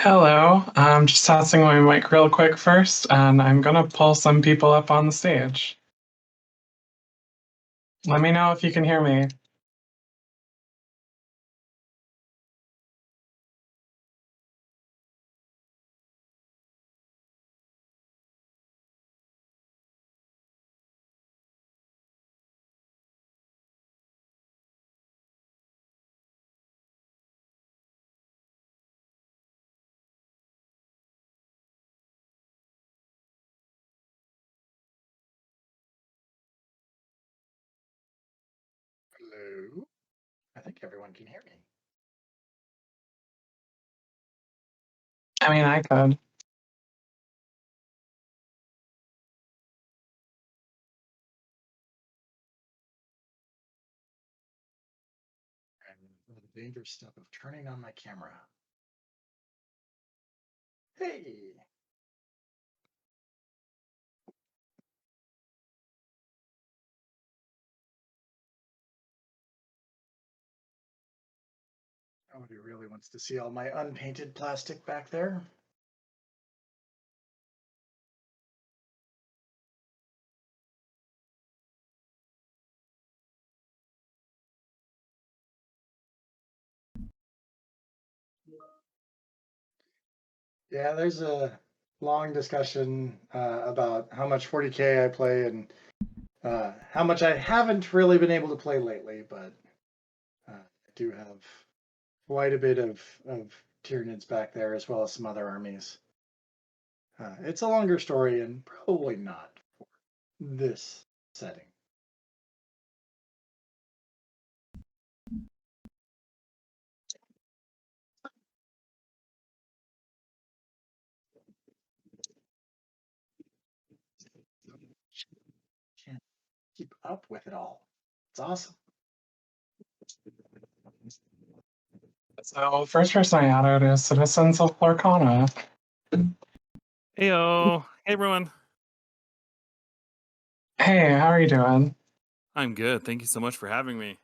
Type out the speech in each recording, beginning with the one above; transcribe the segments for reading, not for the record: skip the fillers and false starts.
Hello. I'm just testing my mic real quick first, and I'm gonna pull some people up on the stage. Let me know if you can hear me. Hello. I think everyone can hear me. I mean, I could. And the dangerous step of turning on my camera. Hey. Nobody really wants to see all my unpainted plastic back there. Yeah, there's a long discussion about how much 40K I play and how much I haven't really been able to play lately, but I do have quite a bit of Tyranids back there as well as some other armies. It's a longer story and probably not for this setting. Can't keep up with it all. It's awesome. So, first person I added is Citizens of Lorcana. Heyo. Hey, everyone. Hey, how are you doing? I'm good. Thank you so much for having me.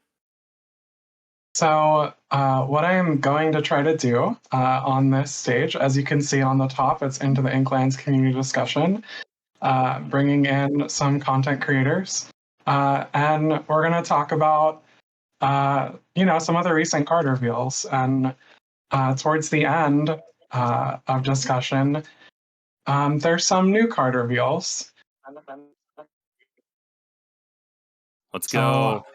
So, what I am going to try to do on this stage, as you can see on the top, it's Into the Inklands community discussion, bringing in some content creators. And we're going to talk about some of the recent card reveals. And towards the end of discussion, there's some new card reveals. Let's go.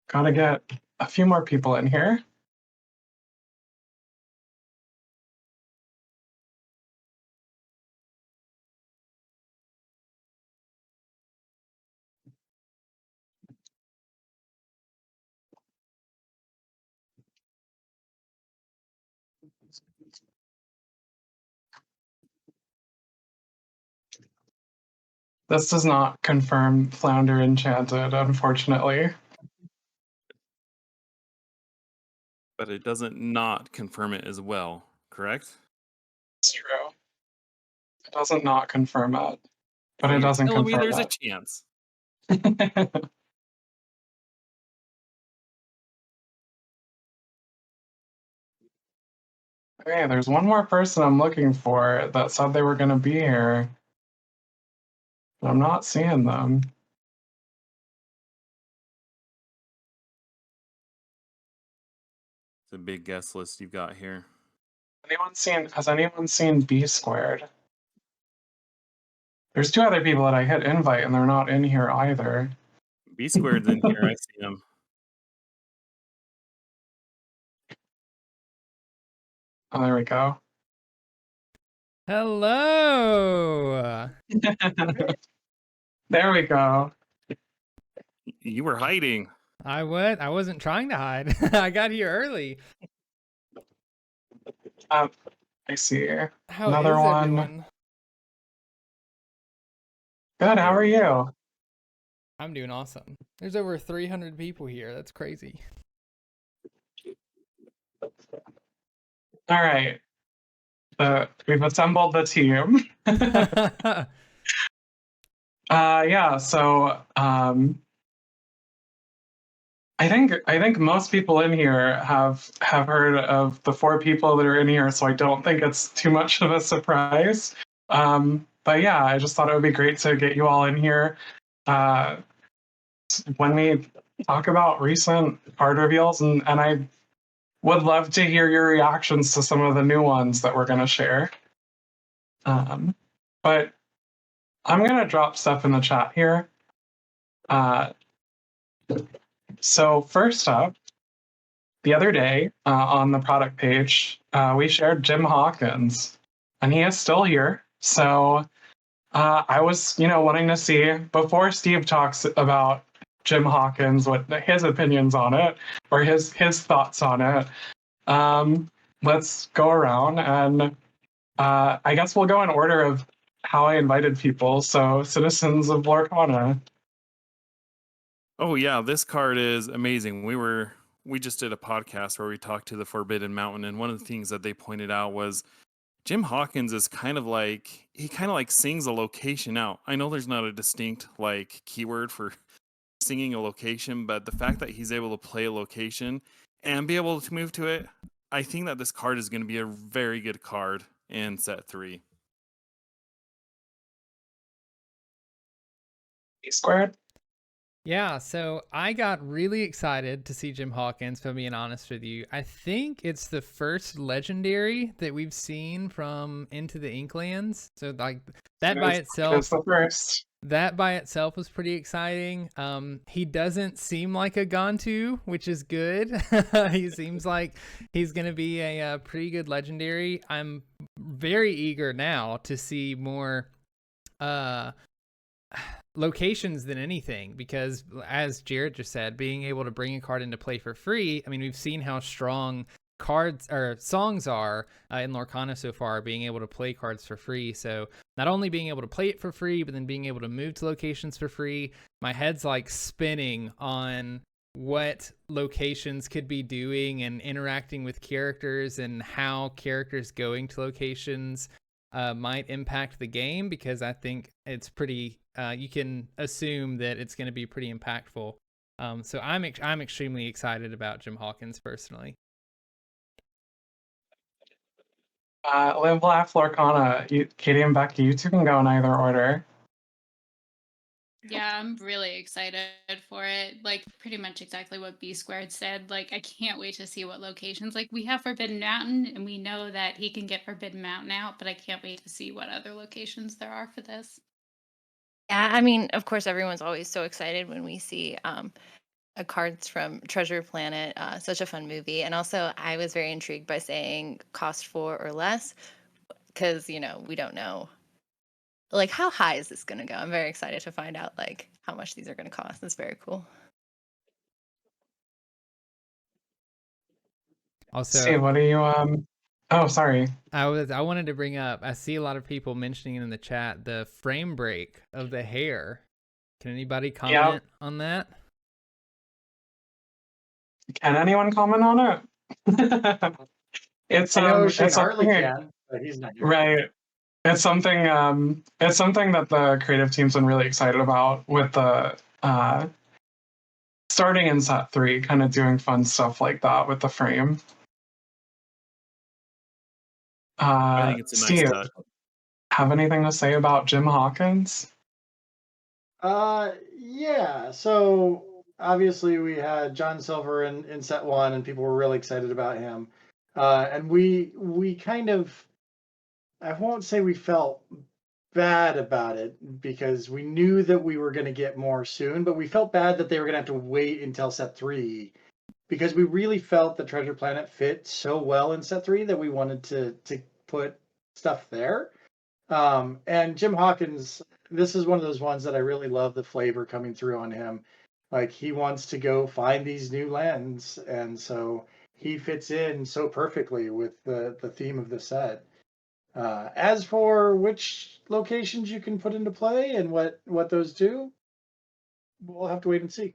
Gotta get a few more people in here. This does not confirm Flounder Enchanted, unfortunately. But it doesn't not confirm it as well, correct? It's true. It doesn't not confirm it, but So it you're doesn't telling me confirm there's it. a chance. Okay, there's one more person I'm looking for that said they were going to be here, but I'm not seeing them. It's a big guest list you've got here. Has anyone seen B Squared? There's two other people that I hit invite and they're not in here either. B squared's in here. I see him. Oh, there we go. Hello. There we go. You were hiding. I wasn't trying to hide. I got here early. I see. How Another is one. everyone? Good, how are you? I'm doing awesome. There's over 300 people here. That's crazy. All right. We've assembled the team. Yeah, so I think most people in here have heard of the 4 people that are in here, so I don't think it's too much of a surprise. But yeah, I just thought it would be great to get you all in here uh, when we talk about recent card reveals, and I would love to hear your reactions to some of the new ones that we're going to share. But I'm going to drop stuff in the chat here. So first up, the other day on the product page, we shared Jim Hawkins, and he is still here. So I was, wanting to see, before Steve talks about Jim Hawkins, what his opinions on it, or his thoughts on it. Let's go around, and I guess we'll go in order of how I invited people. So, citizens of Lorcana. Oh yeah, this card is amazing. We just did a podcast where we talked to the Forbidden Mountain, and one of the things that they pointed out was Jim Hawkins is he kind of like sings a location out. I know there's not a distinct like keyword for singing a location, but the fact that he's able to play a location and be able to move to it, I think that this card is going to be a very good card in set 3. Squared. Yeah, so I got really excited to see Jim Hawkins, if I'm being honest with you. I think it's the first legendary that we've seen from Into the Inklands. So like that by itself, It's the first. that by itself was pretty exciting. He doesn't seem like a Gantu, which is good. He seems like he's going to be a pretty good legendary. I'm very eager now to see more locations than anything, because as Jared just said, being able to bring a card into play for free, I mean, we've seen how strong cards or songs are in Lorcana so far, being able to play cards for free. So not only being able to play it for free, but then being able to move to locations for free. My head's like spinning on what locations could be doing and interacting with characters, and how characters going to locations might impact the game, because I think it's pretty you can assume that it's going to be pretty impactful. So I'm extremely excited about Jim Hawkins personally. Live, Laugh, Lorcana. Katie and Becky, you two can go in either order. Yeah, I'm really excited for it. Like pretty much exactly what B Squared said. Like I can't wait to see what locations. Like we have Forbidden Mountain, and we know that he can get Forbidden Mountain out, but I can't wait to see what other locations there are for this. Yeah, I mean, of course, everyone's always so excited when we see cards from Treasure Planet. Such a fun movie. And also, I was very intrigued by saying cost 4 or less, because, we don't know. Like, how high is this going to go? I'm very excited to find out, like, how much these are going to cost. That's very cool. Also, Steve, what do you Oh, sorry. I wanted to bring up, I see a lot of people mentioning in the chat the frame break of the hair. Can anybody comment on that? Can anyone comment on it? It's I know it's Hartley something, can, but he's not here. right. It's something that the creative team's been really excited about, with the starting in set 3, kind of doing fun stuff like that with the frame. I think it's a nice Steve, touch. have anything to say about Jim Hawkins? Yeah. So obviously we had John Silver in set 1, and people were really excited about him. And we kind of, I won't say we felt bad about it, because we knew that we were going to get more soon, but we felt bad that they were going to have to wait until set 3, because we really felt the Treasure Planet fit so well in set 3 that we wanted to put stuff there. And Jim Hawkins, this is one of those ones that I really love the flavor coming through on him. Like, he wants to go find these new lands, and so he fits in so perfectly with the theme of the set. As for which locations you can put into play and what those do, we'll have to wait and see.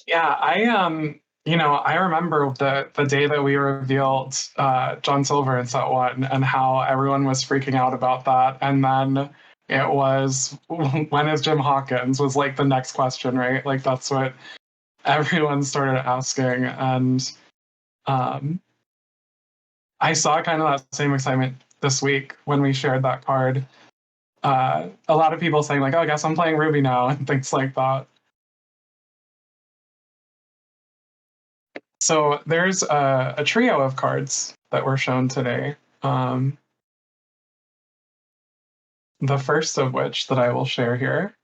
Yeah, I remember the day that we revealed John Silver in set 1, and how everyone was freaking out about that. And then it was when is Jim Hawkins was like the next question, right? Like that's what everyone started asking. And I saw kind of that same excitement this week when we shared that card. A lot of people saying like, oh, I guess I'm playing Ruby now and things like that. So there's a trio of cards that were shown today. The first of which that I will share here,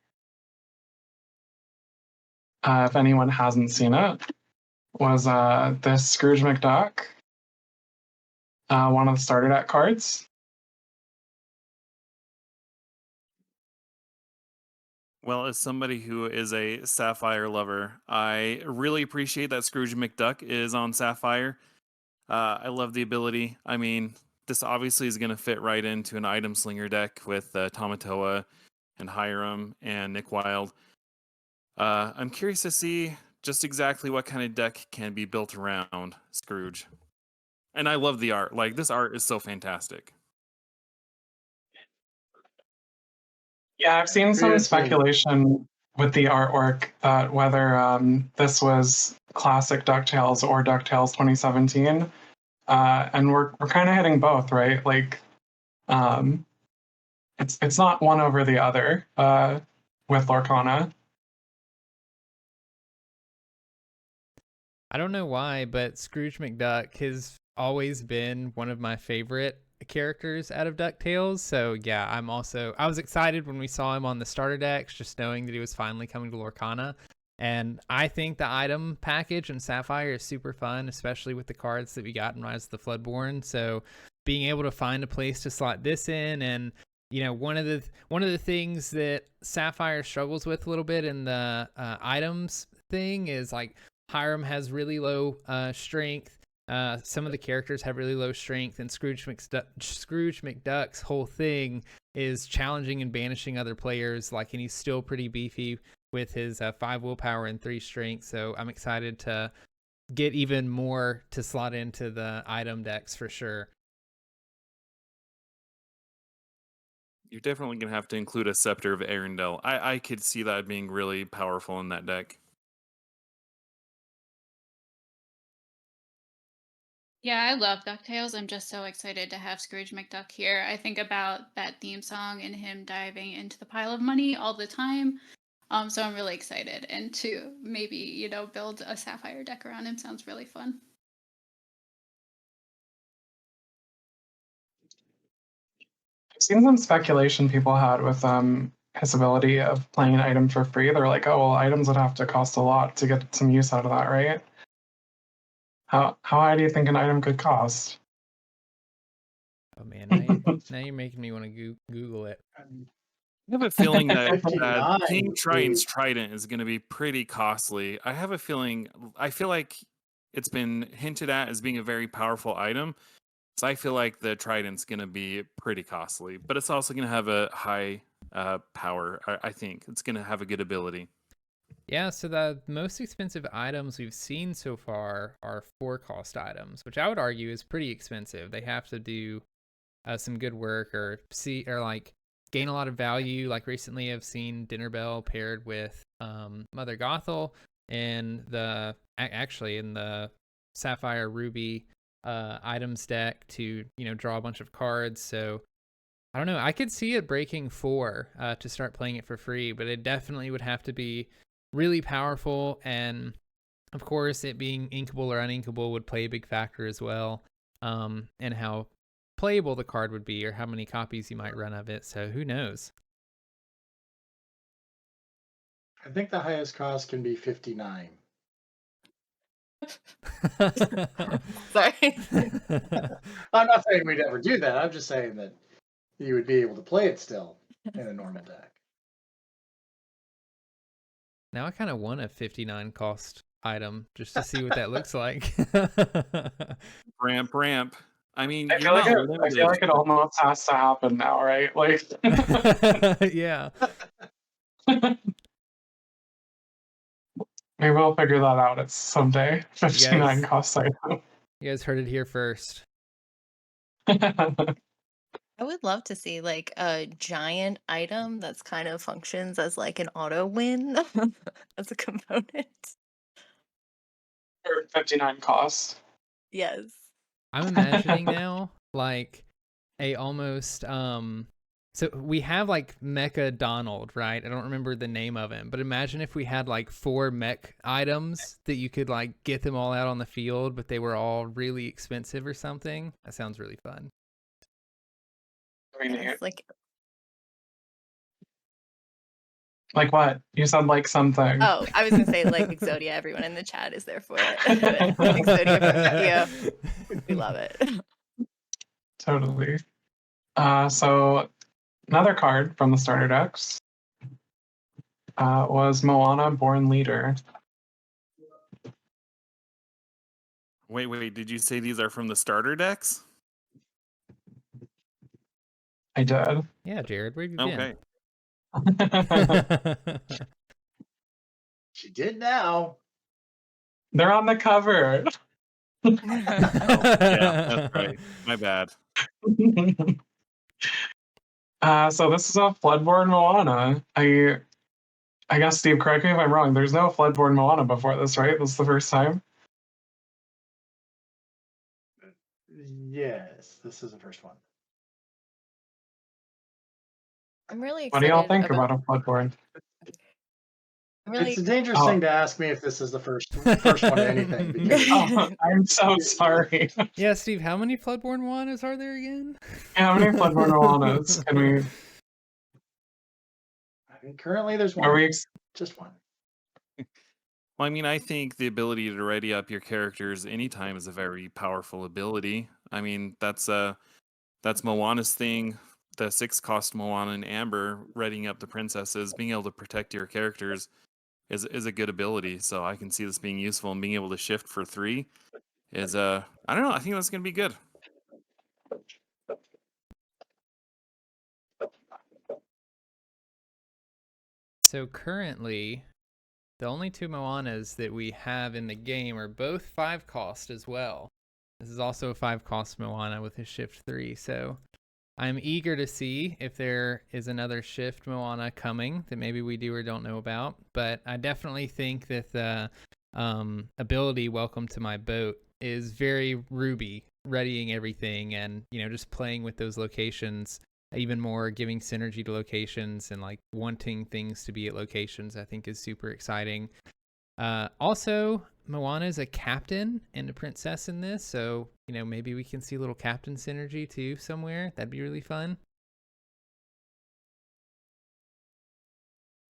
if anyone hasn't seen it, was this Scrooge McDuck, one of the starter deck cards. Well, as somebody who is a Sapphire lover, I really appreciate that Scrooge McDuck is on Sapphire. I love the ability. I mean, this obviously is going to fit right into an item slinger deck with Tamatoa and Hiram and Nick Wilde. I'm curious to see just exactly what kind of deck can be built around Scrooge. And I love the art. Like, this art is so fantastic. Yeah, I've seen some Seriously. speculation with the artwork whether this was classic DuckTales or DuckTales 2017. And we're kind of hitting both, right? Like, it's not one over the other with Lorcana. I don't know why, but Scrooge McDuck has always been one of my favorite characters out of DuckTales. So yeah, I was excited when we saw him on the starter decks, just knowing that he was finally coming to Lorcana. And I think the item package in Sapphire is super fun, especially with the cards that we got in Rise of the Floodborn. So being able to find a place to slot this in, and you know, one of the things that Sapphire struggles with a little bit in the items thing is like Hiram has really low strength. Some of the characters have really low strength, and Scrooge McDuck's whole thing is challenging and banishing other players. Like, and he's still pretty beefy with his 5 willpower and 3 strength. So I'm excited to get even more to slot into the item decks for sure. You're definitely going to have to include a Scepter of Arendelle. I could see that being really powerful in that deck. Yeah, I love DuckTales. I'm just so excited to have Scrooge McDuck here. I think about that theme song and him diving into the pile of money all the time. So I'm really excited. And to maybe, you know, build a Sapphire deck around him sounds really fun. I've seen some speculation people had with his ability of playing an item for free. They're like, oh, well, items would have to cost a lot to get some use out of that, right? How high do you think an item could cost? Oh man, now you're making me want to Google it. I have a feeling that 59, King Triton's dude. Trident is going to be pretty costly. I feel like it's been hinted at as being a very powerful item. So I feel like the Trident's going to be pretty costly, but it's also going to have a high power. I think it's going to have a good ability. Yeah, so the most expensive items we've seen so far are 4-cost items, which I would argue is pretty expensive. They have to do some good work or like gain a lot of value. Like recently I've seen Dinner Bell paired with Mother Gothel and actually in the Sapphire Ruby items deck to, you know, draw a bunch of cards. So I don't know, I could see it breaking 4 to start playing it for free, but it definitely would have to be really powerful, and of course it being inkable or uninkable would play a big factor as well, and how playable the card would be or how many copies you might run of it. So who knows? I think the highest cost can be 59. Sorry. I'm not saying we'd ever do that. I'm just saying that you would be able to play it still in a normal deck. Now I kind of want a 59 cost item just to see what that looks like. Ramp. I mean, I feel like it almost has to happen now, right? Like, yeah. Maybe we'll figure that out at someday. 59 cost item. You guys heard it here first. I would love to see like a giant item that's kind of functions as like an auto win as a component. Or 59 cost. Yes. I'm imagining now like a almost so we have like Mecha Donald, right? I don't remember the name of him, but imagine if we had like 4 mech items that you could like get them all out on the field, but they were all really expensive or something. That sounds really fun. I mean, Yes, like what? You said like something. oh, I was gonna say like Exodia. Everyone in the chat is there for it. Exodia from Yu-Gi-Oh. We love it. Totally. So another card from the starter decks was Moana, Born Leader. Wait. Did you say these are from the starter decks? I did. Yeah, Jared, where have you Okay. been? She did now. They're on the cover. Oh, yeah, that's right. My bad. So this is a Floodborn Moana. I guess, Steve, correct me if I'm wrong. There's no Floodborn Moana before this, right? This is the first time? Yes, this is the first one. I'm really What do excited y'all think about a Floodborn? I'm really It's a dangerous Oh. thing to ask me if this is the first one to anything. Because Oh, I'm so sorry. Yeah, Steve, how many Floodborn Moanas are there again? How many Floodborn Moanas can we... I mean, currently there's Are one. we... Just one. Well, I mean, I think the ability to ready up your characters anytime is a very powerful ability. I mean, that's Moana's thing. The 6-cost Moana and Amber, readying up the princesses, being able to protect your characters is a good ability. So I can see this being useful, and being able to shift for 3 is I don't know. I think that's going to be good. So currently, the only 2 Moanas that we have in the game are both 5-cost as well. This is also a 5-cost Moana with a shift 3, so I'm eager to see if there is another shift Moana coming that maybe we do or don't know about. But I definitely think that the ability Welcome to My Boat is very Ruby, readying everything and, just playing with those locations even more, giving synergy to locations and like wanting things to be at locations, I think is super exciting. Also, Moana is a captain and a princess in this, so maybe we can see a little captain synergy too somewhere. That'd be really fun.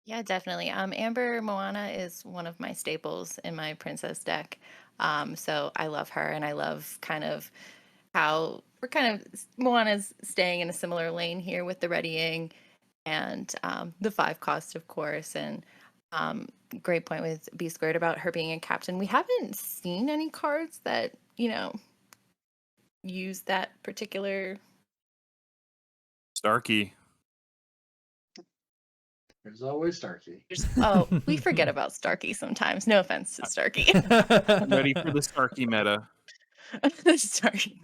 Yeah, definitely. Amber Moana is one of my staples in my princess deck. So I love her, and I love kind of how we're kind of Moana's staying in a similar lane here with the readying and the 5-cost, of course, and great point with B Squared about her being a captain. We haven't seen any cards that use that particular. Starkey. There's always Starkey. Oh, we forget about Starkey sometimes. No offense to Starkey. I'm ready for the Starkey meta. Starkey.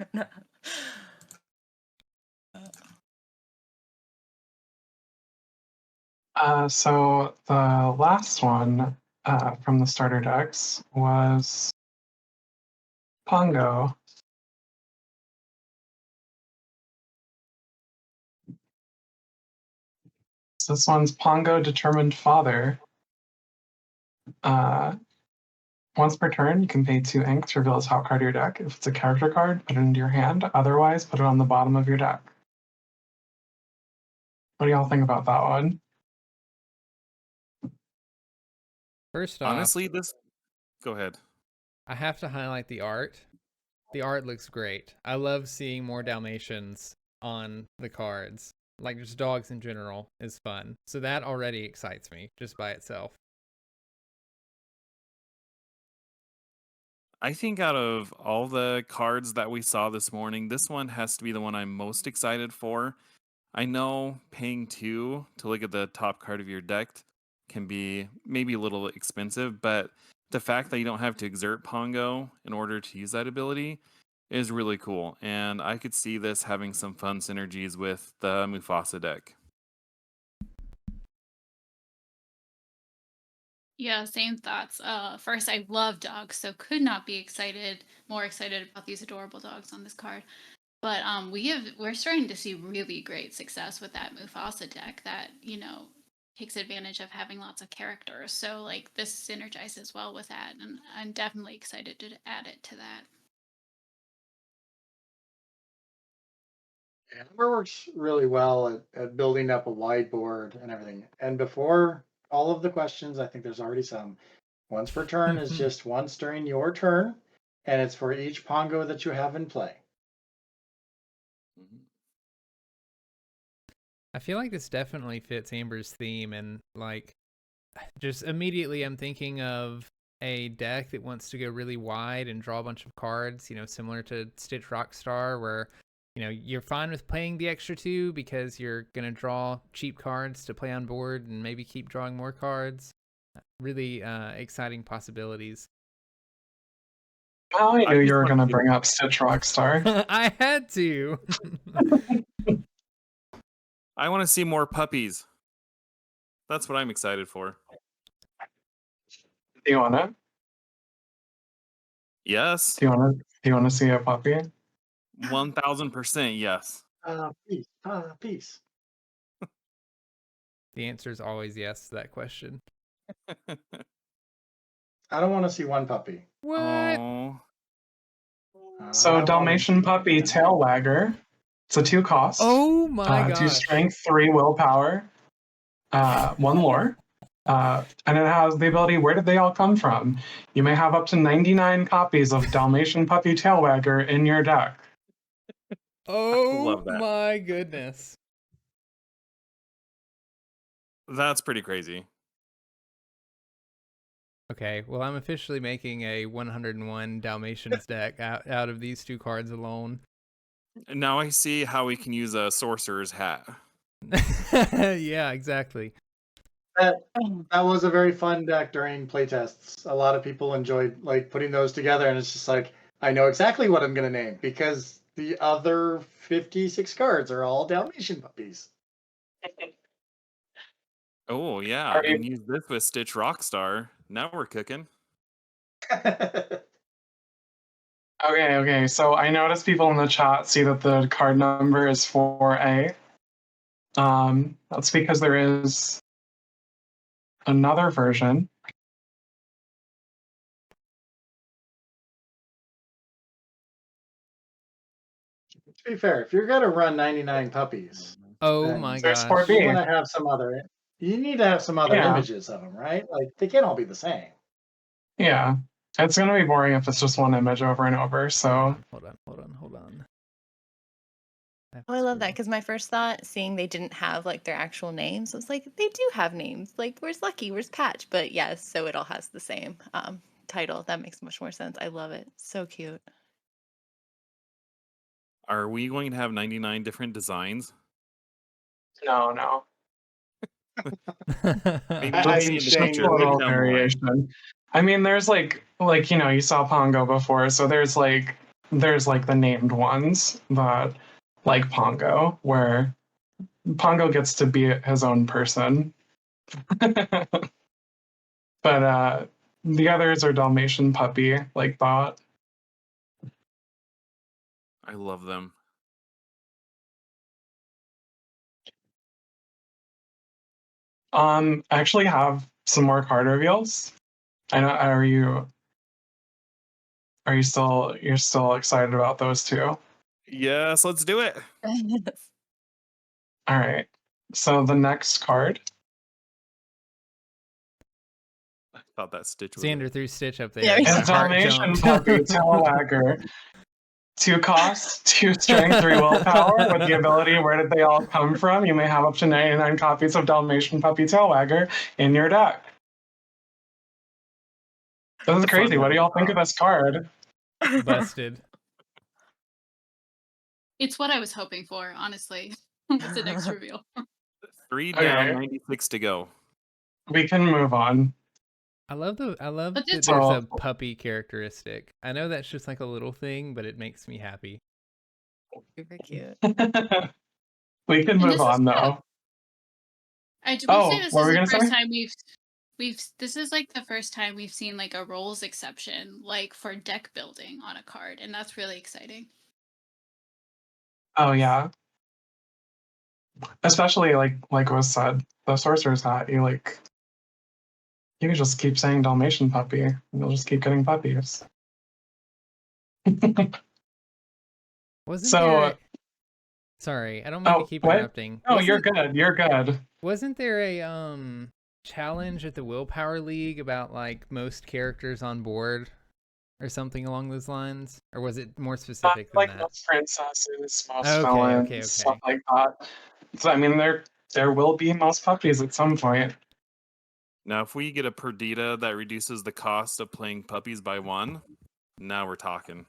So the last one from the starter decks was Pongo. So this one's Pongo, Determined Father. Once per turn, you can pay 2 ink to reveal a top card of your deck. If it's a character card, put it into your hand. Otherwise, put it on the bottom of your deck. What do y'all think about that one? First off, Honestly, go ahead. I have to highlight the art. The art looks great. I love seeing more Dalmatians on the cards. Like, just dogs in general is fun. So that already excites me just by itself. I think out of all the cards that we saw this morning, this one has to be the one I'm most excited for. I know paying 2 to look at the top card of your deck can be maybe a little expensive, but the fact that you don't have to exert Pongo in order to use that ability is really cool, and I could see this having some fun synergies with the Mufasa deck. Yeah, same thoughts. First, I love dogs, so could not be more excited about these adorable dogs on this card. But we're starting to see really great success with that Mufasa deck that, takes advantage of having lots of characters. So like this synergizes well with that, and I'm definitely excited to add it to that. Amber works really well at building up a wide board and everything. And before all of the questions, I think there's already some. Once per turn is just once during your turn, and it's for each Pongo that you have in play. I feel like this definitely fits Amber's theme, and like just immediately I'm thinking of a deck that wants to go really wide and draw a bunch of cards, similar to Stitch Rockstar, where you're fine with playing the extra 2 because you're gonna draw cheap cards to play on board and maybe keep drawing more cards. Really exciting possibilities. Well, I I knew just you were wanna going to see bring up Stitch Rockstar. I had to. I want to see more puppies. That's what I'm excited for. Do you want it? Yes, Do you want to see a puppy? 1000% yes. Peace. Peace. The answer is always yes to that question. I don't want to see one puppy. What? Oh, So I want Dalmatian puppy tail wagger. It's a 2 cost. Oh my 2 gosh. strength, 3 willpower, 1 lore. And it has the ability, where did they all come from? You may have up to 99 copies of Dalmatian puppy tail wagger in your deck. Oh love that. my goodness. that's pretty crazy. Okay, well, I'm officially making a 101 Dalmatians deck out of these 2 cards alone. Now I see how we can use a sorcerer's hat. Yeah, exactly. That was a very fun deck during playtests. A lot of people enjoyed like putting those together, and it's just like I know exactly what I'm gonna name because the other 56 cards are all Dalmatian puppies. Oh yeah, Are you- and use this with Stitch Rockstar. Now we're cooking. Okay. So I noticed people in the chat see that the card number is 4A. That's because there is another version. To be fair, if you're gonna run 99 puppies, Oh then my There's gosh. 4B. you want to have some other. You need to have some other Yeah. images of them, right? Like they can't all be the same. Yeah. It's going to be boring if it's just one image over and over. So Hold on. Oh, I love that because my first thought, seeing they didn't have like their actual names, was like, they do have names. Like, where's Lucky? Where's Patch? But yes, so it all has the same title. That makes much more sense. I love it. So cute. Are we going to have 99 different designs? no. Maybe I in think the Shane future, a we'll little have more. variation. I mean, there's like you saw Pongo before, so there's like the named ones that like Pongo, where Pongo gets to be his own person. But the others are Dalmatian puppy, like Bot. I love them. I actually have some more card reveals. I know. Are you still excited about those two? Yes, let's do it. All right. So the next card. I thought that Stitch was Xander threw Stitch up there. Yeah, and It's my heart Dalmatian jumped. puppy tailwagger. 2 costs, 2 strength, 3 willpower. With the ability, where did they all come from? You may have up to 99 copies of Dalmatian puppy tailwagger in your deck. This is crazy. What do y'all think of this card? Busted. It's what I was hoping for, honestly. What's the next reveal? 3 Okay. down, 96 to go. We can move on. I love But that it's there's a Oh. puppy characteristic. I know that's just like a little thing, but it makes me happy. Super cute. We can and move this is on the though. will say Oh, this what is were we the gonna first say? time we've this is like the first time we've seen like a roles exception like for deck building on a card, and that's really exciting. Oh yeah. Especially like was said, the sorcerer's hat, you can just keep saying Dalmatian puppy, and you'll just keep getting puppies. Wasn't there So, a... Sorry, I don't mean to keep what? interrupting. No, you're good. You're good. Wasn't there a challenge at the Willpower League about like most characters on board or something along those lines? Or was it more specific than Like that? most princesses, most Okay, villains, okay. stuff like that. So I mean, there will be most puppies at some point. Now, if we get a Perdita that reduces the cost of playing puppies by 1, now we're talking.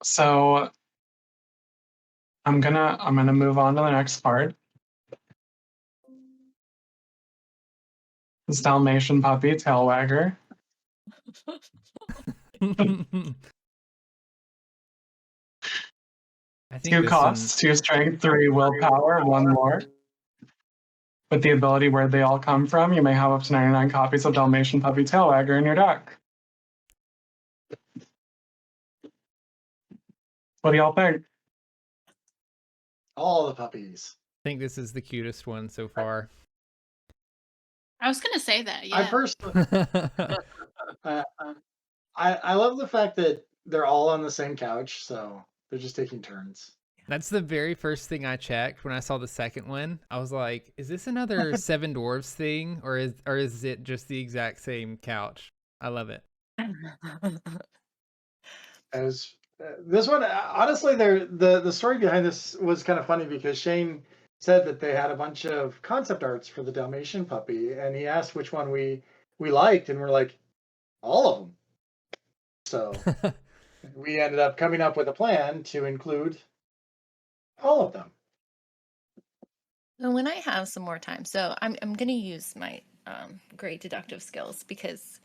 So I'm gonna move on to the next part. This Dalmatian puppy, tail wagger. I think 2 this costs, 2 strength, 3 willpower, 1 more. With the ability Where They All Come From, you may have up to 99 copies of Dalmatian Puppy Tail Wagger in your deck. What do y'all think? All the puppies. I think this is the cutest one so far. I was gonna say that, I yeah. personally, I love the fact that they're all on the same couch, so they're just taking turns. That's the very first thing I checked when I saw the second one. I was like, is this another Seven Dwarfs thing, or is it just the exact same couch? I love it. As this one, honestly, the story behind this was kind of funny because Shane said that they had a bunch of concept arts for the Dalmatian puppy, and he asked which one we liked, and we're like, all of them. So we ended up coming up with a plan to include all of them. So when I have some more time, so I'm going to use my great deductive skills because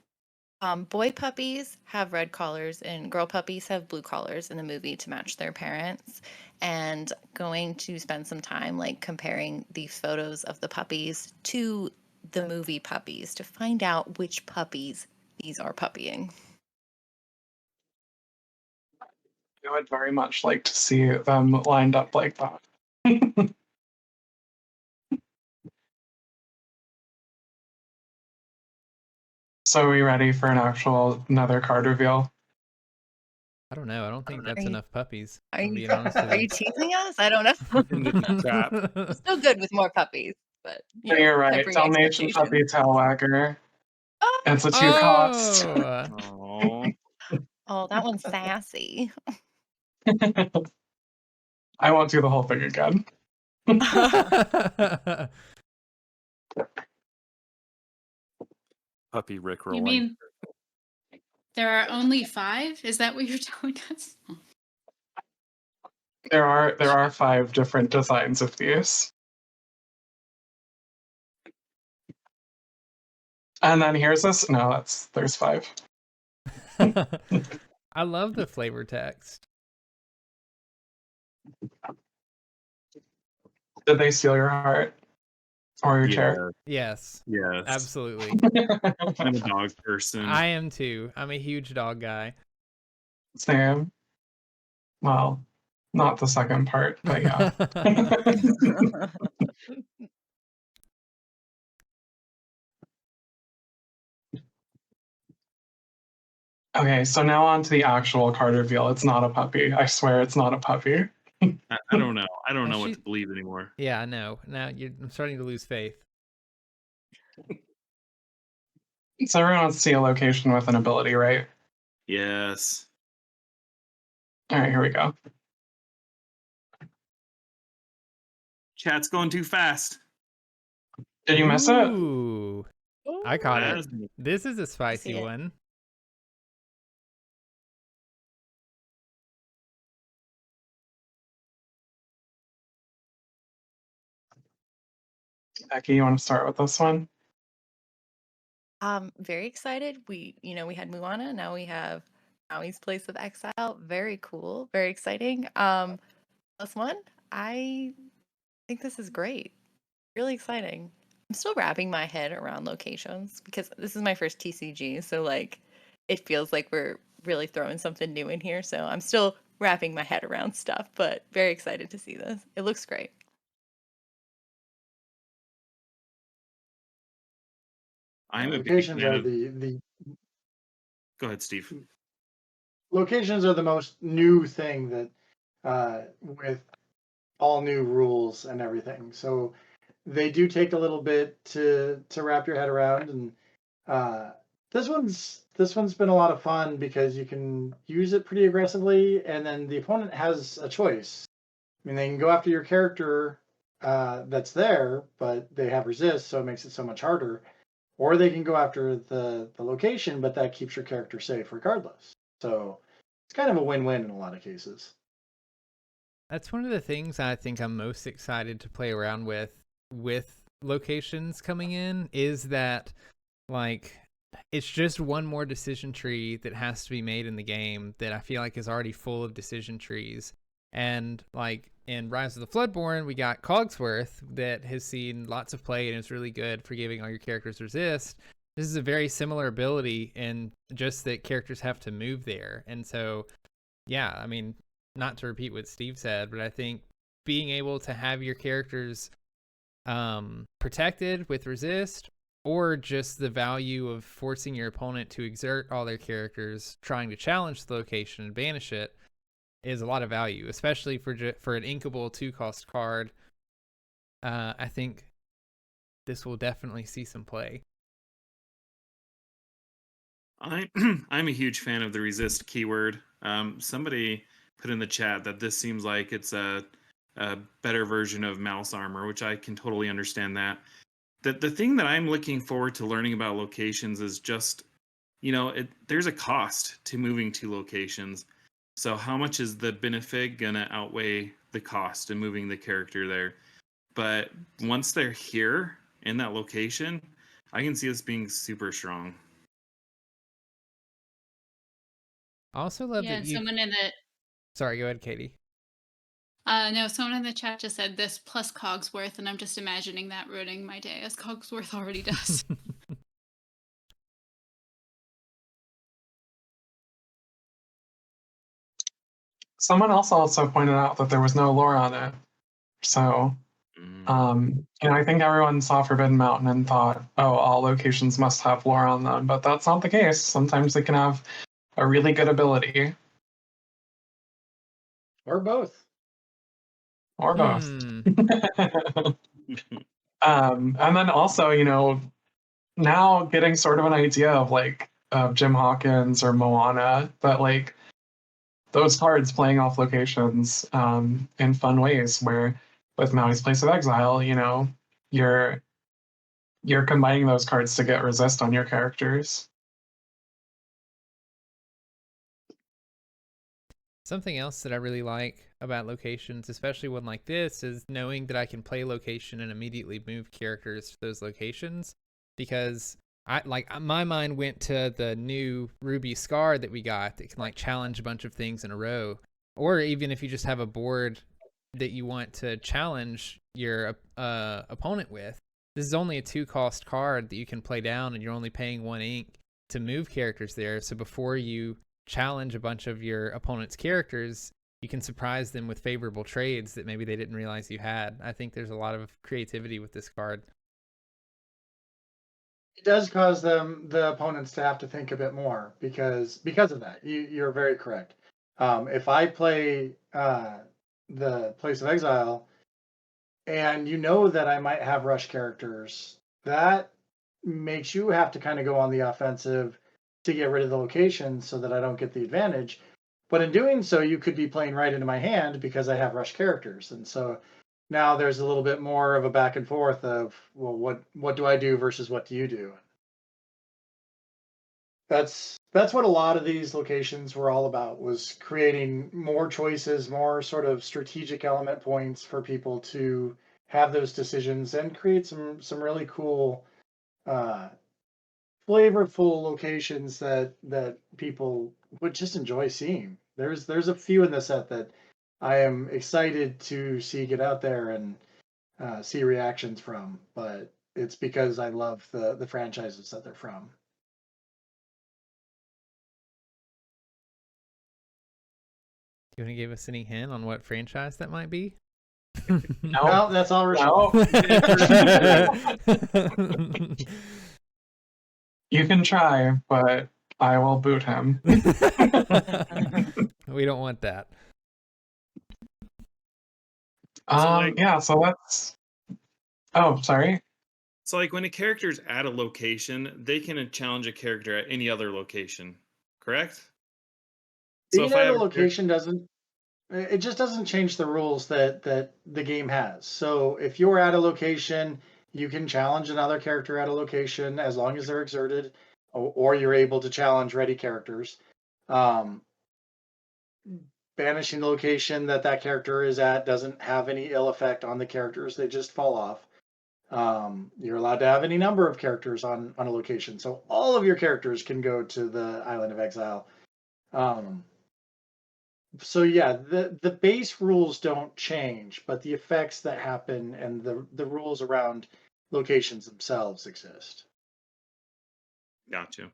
boy puppies have red collars and girl puppies have blue collars in the movie to match their parents. And going to spend some time like comparing these photos of the puppies to the movie puppies to find out which puppies these are puppying. I would very much like to see them lined up like that. So are we ready for another card reveal? I don't know. I don't think that's you- enough puppies. Are I'm you, being honest with are you teasing us? I don't know. Into the trap. Still good with more puppies, but So you're right. tempering Dalmatian expectations. Puppy Tail Wagger. Oh, It's a 2 cost. Oh, oh, that one's sassy. I won't do the whole thing again. puppy Rick You rolling. mean there are only 5? Is that what you're telling us? There are 5 different designs of these. And then here's this. No, there's 5. I love the flavor text. Did they steal your heart or your chair? Yes, Yes. absolutely. I'm a dog person. I am too. I'm a huge dog guy. Same. Well, not the second part, but yeah. Okay, so now on to the actual card reveal. It's not a puppy. I swear it's not a puppy. I don't know. I don't know what She- to believe anymore. Yeah, I know. Now I'm starting to lose faith. So everyone wants to see a location with an ability, right? Yes. All right, here we go. Chat's going too fast. Did you miss it? Ooh, I caught it. Yes. This is a spicy it. one. Becky, you want to start with this one? Very excited. We had Moana, now we have Maui's Place of Exile. Very cool, very exciting. +1, I think this is great. Really exciting. I'm still wrapping my head around locations because this is my first TCG, so like it feels like we're really throwing something new in here. So I'm still wrapping my head around stuff, but very excited to see this. It looks great. I'm a big Locations fan are of. the Go ahead, Steve. locations are the most new thing that with all new rules and everything. So they do take a little bit to wrap your head around, and this one's been a lot of fun because you can use it pretty aggressively, and then the opponent has a choice. I mean, they can go after your character that's there, but they have resist, so it makes it so much harder. Or they can go after the location, but that keeps your character safe regardless. So it's kind of a win-win in a lot of cases. That's one of the things I think I'm most excited to play around with locations coming in, is that like it's just one more decision tree that has to be made in the game that I feel like is already full of decision trees. And like in Rise of the Floodborn, we got Cogsworth that has seen lots of play and is really good for giving all your characters resist. This is a very similar ability, and just that characters have to move there. And so, yeah, I mean, not to repeat what Steve said, but I think being able to have your characters protected with resist, or just the value of forcing your opponent to exert all their characters trying to challenge the location and banish it, is a lot of value, especially for an inkable 2-cost card. I think this will definitely see some play. I'm a huge fan of the resist keyword. Somebody put in the chat that this seems like it's a better version of mouse armor, which I can totally understand that. The thing that I'm looking forward to learning about locations is just, there's a cost to moving to locations. So how much is the benefit gonna outweigh the cost of moving the character there? But once they're here in that location, I can see this being super strong. I also love Yeah, that you. someone in the Sorry, go ahead, Katie. no, someone in the chat just said this plus Cogsworth, and I'm just imagining that ruining my day, as Cogsworth already does. Someone else also pointed out that there was no lore on it. So, I think everyone saw Forbidden Mountain and thought, oh, all locations must have lore on them, but that's not the case. Sometimes they can have a really good ability. Or both. Or both. And then also, now getting sort of an idea of Jim Hawkins or Moana, but like those cards playing off locations in fun ways, where with Maui's Place of Exile, you're combining those cards to get resist on your characters. Something else that I really like about locations, especially one like this, is knowing that I can play location and immediately move characters to those locations. Because my mind went to the new Ruby Scar that we got that can like challenge a bunch of things in a row. Or even if you just have a board that you want to challenge your opponent with, this is only a 2-cost card that you can play down, and you're only paying 1 ink to move characters there. So before you challenge a bunch of your opponent's characters, you can surprise them with favorable trades that maybe they didn't realize you had. I think there's a lot of creativity with this card. It does cause the opponents to have to think a bit more because of that. You're very correct. If I play the Place of Exile, and you know that I might have rush characters, that makes you have to kind of go on the offensive to get rid of the location so that I don't get the advantage. But in doing so, you could be playing right into my hand because I have rush characters. And so now there's a little bit more of a back and forth of, well, what do I do versus what do you do? That's what a lot of these locations were all about, was creating more choices, more sort of strategic element points for people to have those decisions and create some really cool, flavorful locations that people would just enjoy seeing. There's a few in the set that I am excited to see get out there and see reactions from, but it's because I love the franchises that they're from. Do you want to give us any hint on what franchise that might be? No, that's all Rochelle. No. You can try, but I will boot him. We don't want that. Yeah, so let's. Oh, sorry. So, like, when a character's at a location, they can challenge a character at any other location, correct? Being if I at a have location doesn't change the rules that the game has. So if you're at a location, you can challenge another character at a location as long as they're exerted, or you're able to challenge ready characters. Banishing the location that character is at doesn't have any ill effect on the characters; they just fall off. You're allowed to have any number of characters on a location, so all of your characters can go to the Island of Exile. So yeah, the base rules don't change, but the effects that happen and the rules around locations themselves exist. Gotcha.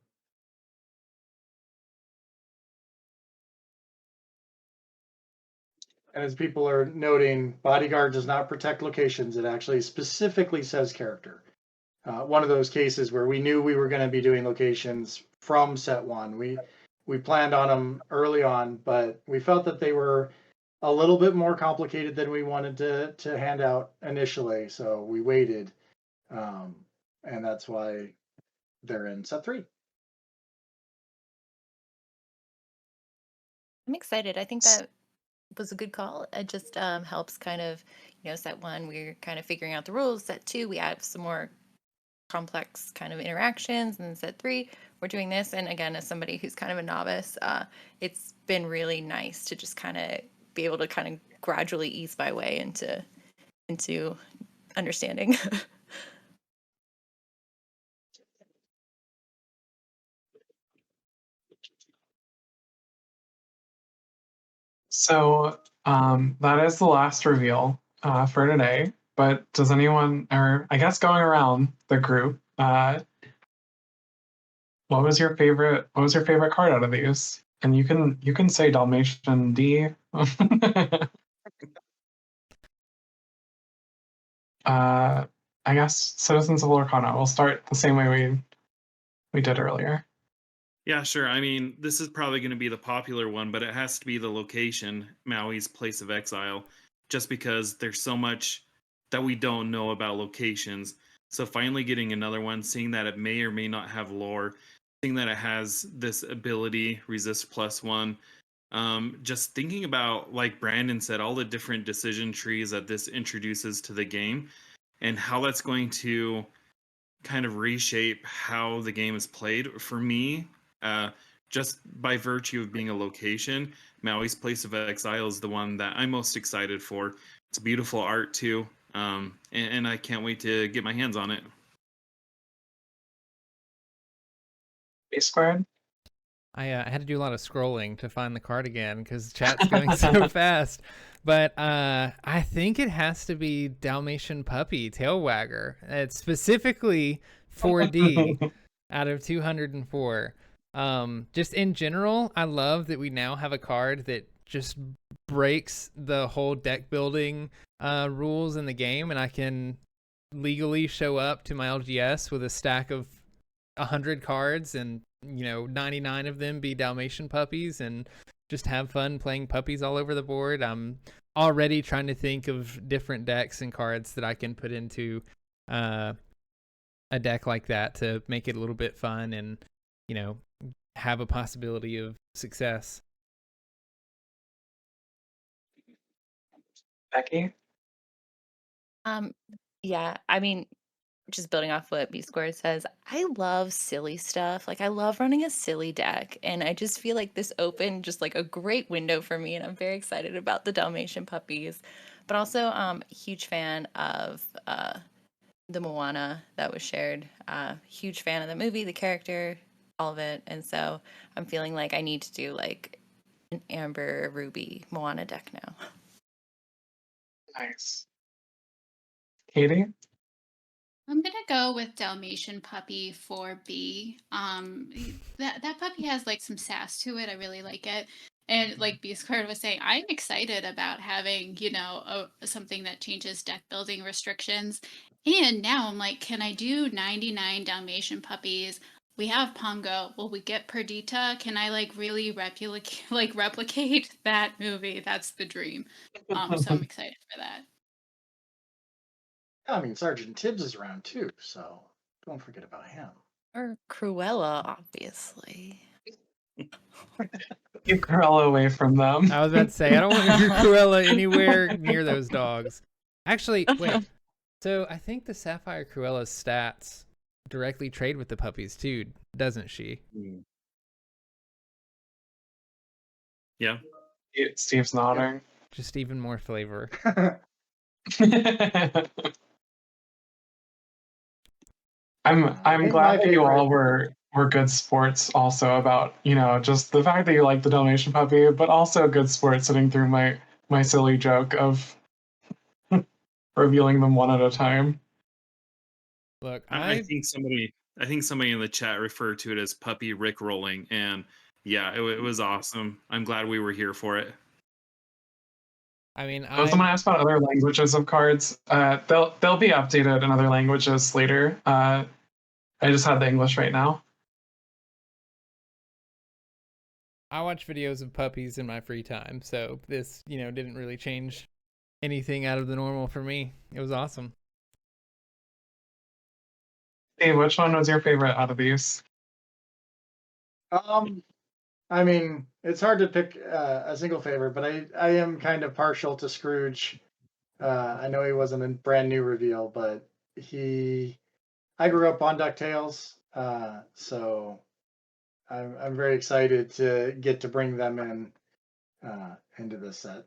And as people are noting, Bodyguard does not protect locations. It actually specifically says character. One of those cases where we knew we were going to be doing locations from set one. We planned on them early on, but we felt that they were a little bit more complicated than we wanted to hand out initially. So we waited, and that's why they're in set 3. I'm excited. I think that was a good call. It just helps kind of, set 1, we're kind of figuring out the rules. Set 2, we have some more complex kind of interactions. And then set 3, we're doing this. And again, as somebody who's kind of a novice, it's been really nice to just kind of be able to kind of gradually ease my way into understanding. So that is the last reveal for today. But does anyone, or I guess going around the group, what was your favorite? What was your favorite card out of these? And you can say Dalmatian D. I guess Citizens of Lorcana. We'll start the same way we did earlier. Yeah, sure. I mean, this is probably going to be the popular one, but it has to be the location, Maui's Place of Exile, just because there's so much that we don't know about locations. So finally getting another one, seeing that it may or may not have lore, seeing that it has this ability, resist +1. Just thinking about, like Brandon said, all the different decision trees that this introduces to the game and how that's going to kind of reshape how the game is played. For me, just by virtue of being a location, Maui's Place of Exile is the one that I'm most excited for. It's beautiful art too, and I can't wait to get my hands on it. B-Squared? I had to do a lot of scrolling to find the card again because chat's going so fast. But I think it has to be Dalmatian Puppy Tail Wagger. It's specifically 4D out of 204. Just in general, I love that we now have a card that just breaks the whole deck building rules in the game, and I can legally show up to my LGS with a stack of 100 cards and 99 of them be Dalmatian puppies and just have fun playing puppies all over the board. I'm already trying to think of different decks and cards that I can put into a deck like that to make it a little bit fun and have a possibility of success. Becky? Yeah, I mean, just building off what B Squared says, I love silly stuff. Like, I love running a silly deck, and I just feel like this opened just like a great window for me, and I'm very excited about the Dalmatian puppies. but also huge fan of the Moana that was shared. Huge fan of the movie, the character, all of it. And so I'm feeling like I need to do like an Amber Ruby Moana deck now. Nice. Katie? I'm gonna go with Dalmatian puppy for B. That puppy has like some sass to it. I really like it. And like B Squared was saying, I'm excited about having, something that changes deck building restrictions. And now I'm like, can I do 99 Dalmatian puppies? We have Pongo. Will we get Perdita? Can I like really replicate that movie? That's the dream. So I'm excited for that. I mean, Sergeant Tibbs is around too, so don't forget about him. Or Cruella, obviously. Keep Cruella away from them. I was about to say, I don't want your Cruella anywhere near those dogs. Actually, wait. So I think the Sapphire Cruella's stats directly trade with the puppies too, doesn't she? Yeah. Steve's nodding. Just even more flavor. I'm glad that you all were good sports also about, just the fact that you like the Dalmatian puppy, but also good sports sitting through my silly joke of revealing them one at a time. Look, I think somebody in the chat referred to it as puppy Rick rolling, and yeah, it was awesome. I'm glad we were here for it. I mean, Someone asked about other languages of cards. They'll be updated in other languages later. I just had the English right now. I watch videos of puppies in my free time, so this, didn't really change anything out of the normal for me. It was awesome. Hey, which one was your favorite out of these? I mean, it's hard to pick a single favorite, but I am kind of partial to Scrooge. I know he wasn't a brand new reveal, but I grew up on DuckTales, so I'm very excited to get to bring them in into this set.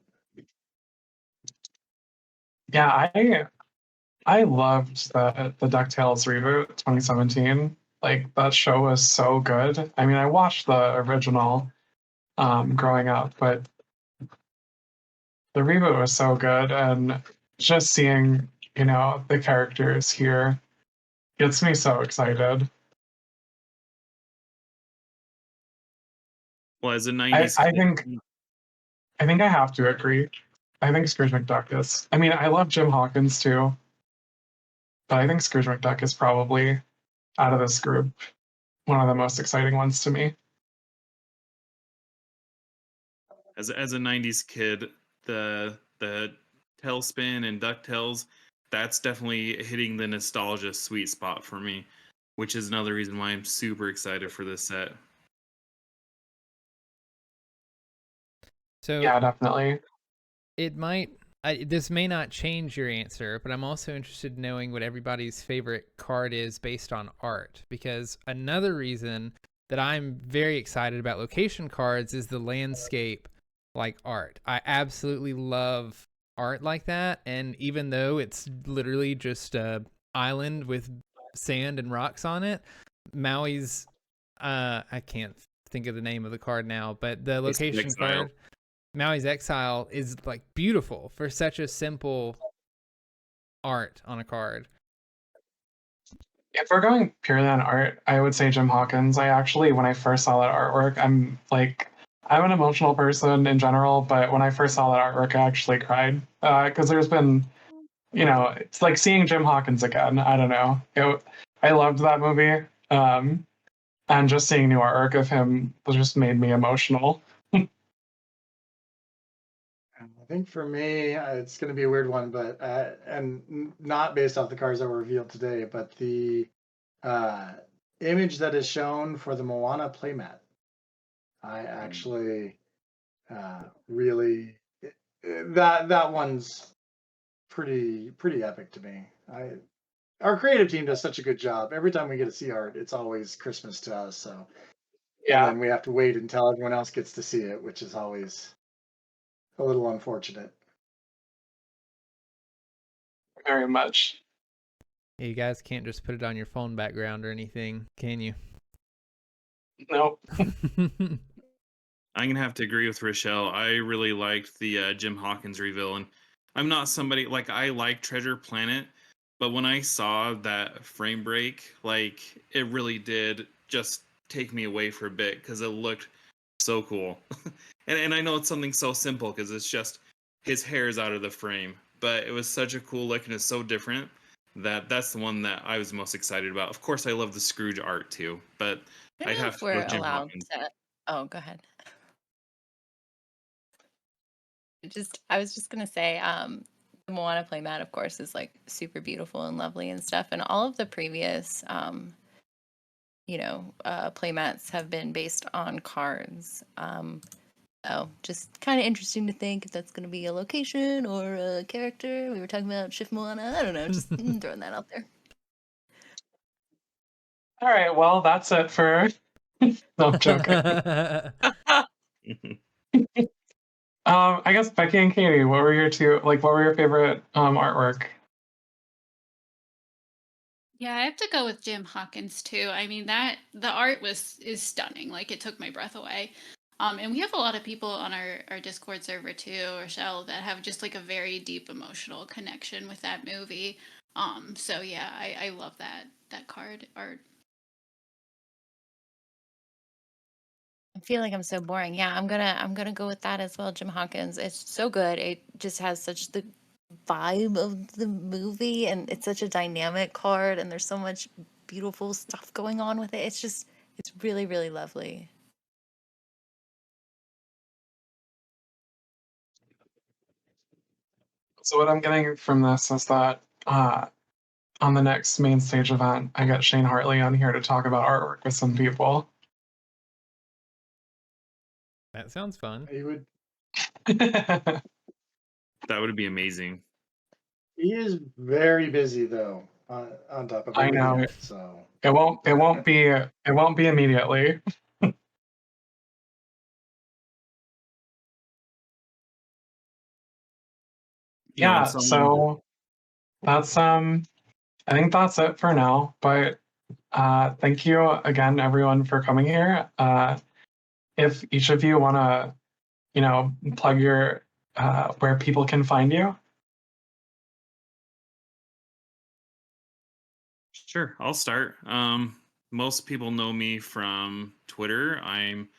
Yeah, I loved the DuckTales reboot 2017. Like, that show was so good. I mean, I watched the original growing up, but the reboot was so good, and just seeing, the characters here gets me so excited. Well, as a 90s I kid, think I have to agree. I think Scrooge McDuck is. I mean, I love Jim Hawkins too, but I think Scrooge McDuck is probably, out of this group, one of the most exciting ones to me. as a 90s kid, the Tailspin and DuckTales, that's definitely hitting the nostalgia sweet spot for me, which is another reason why I'm super excited for this set. So Yeah, definitely. This may not change your answer, but I'm also interested in knowing what everybody's favorite card is based on art, because another reason that I'm very excited about location cards is the landscape art. I absolutely love art like that, and even though it's literally just a island with sand and rocks on it, Maui's I can't think of the name of the card now, but the location card, Maui's Exile, is beautiful for such a simple art on a card. If we're going purely on art, I would say Jim Hawkins. I actually, when I first saw that artwork, I'm an emotional person in general, but when I first saw that artwork, I actually cried because there's been, it's like seeing Jim Hawkins again. I don't know. I loved that movie, and just seeing new artwork of him just made me emotional. I think for me, it's going to be a weird one, but and not based off the cards that were revealed today, but the image that is shown for the Moana playmat. I actually really that one's pretty epic to me. Our creative team does such a good job. Every time we get to see art, it's always Christmas to us. So Yeah, and then we have to wait until everyone else gets to see it, which is always a little unfortunate. very much. Yeah, you guys can't just put it on your phone background or anything, can you? Nope. I'm gonna have to agree with Rochelle. I really liked the Jim Hawkins reveal, and I'm not somebody like I like Treasure Planet, but when I saw that frame break, like it really did just take me away for a bit because it looked so cool. And I know it's something so simple because it's just his hair is out of the frame, but it was such a cool look and it's so different that that's the one that I was most excited about. Of course, I love the Scrooge art too, but I don't I'd know have if to go we're with Jim allowed Hawkins. to. Oh, go ahead. I was just gonna say, the Moana playmat, of course, is like super beautiful and lovely and stuff. And all of the previous, playmats have been based on cards. So just kind of interesting to think if that's gonna be a location or a character. We were talking about Shift Moana. I don't know, just throwing that out there. All right, well, that's it for. No, I'm joking. I guess Becky and Katie, what were your favorite artwork? Yeah, I have to go with Jim Hawkins too. I mean that the art is stunning. Like it took my breath away. And we have a lot of people on our Discord server too, Rochelle, that have just like a very deep emotional connection with that movie. So yeah, I love that card art. I feel like I'm so boring. Yeah, I'm gonna go with that as well, Jim Hawkins. It's so good. It just has such the vibe of the movie, and it's such a dynamic card, and there's so much beautiful stuff going on with it. It's really, really lovely. So what I'm getting from this is that on the next main stage event, I get Shane Hartley on here to talk about artwork with some people. That sounds fun. He would. That would be amazing. He is very busy though. On top of I everything know. else, so It won't be immediately. Yeah, Someone. so that's I think that's it for now. But thank you again, everyone, for coming here. If each of you want to, plug your where people can find you. Sure, I'll start. Most people know me from Twitter. I'm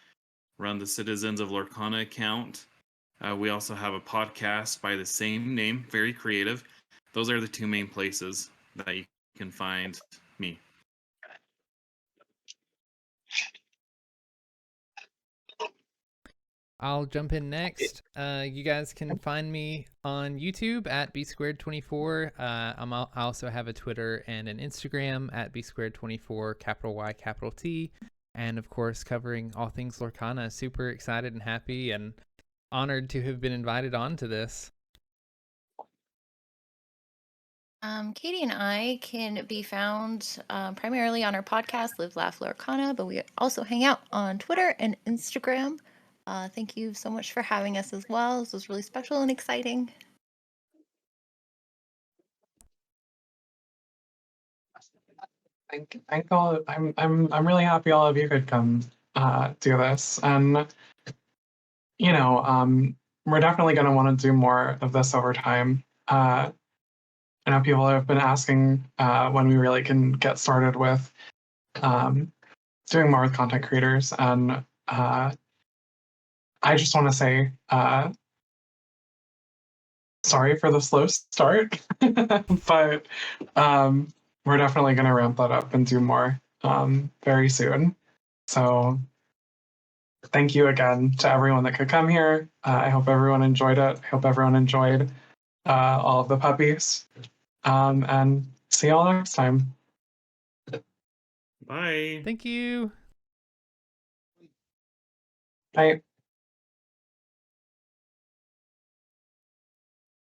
run the Citizens of Lorcana account. We also have a podcast by the same name, very creative. Those are the two main places that you can find me. I'll jump in next. You guys can find me on YouTube at B224. I also have a Twitter and an Instagram at B224, capital Y, capital T. And of course, covering all things Lorcana. Super excited and happy and honored to have been invited on to this. Katie and I can be found primarily on our podcast, Live, Laugh, Lorcana, but we also hang out on Twitter and Instagram. Thank you so much for having us as well. This was really special and exciting. Thank all. I'm really happy all of you could come do this, and we're definitely going to want to do more of this over time. I know people have been asking when we really can get started with doing more with content creators, and I just want to say sorry for the slow start, but we're definitely going to ramp that up and do more very soon. So thank you again to everyone that could come here. I hope everyone enjoyed it. I hope everyone enjoyed all of the puppies. And see y'all next time. Bye. Thank you. Bye.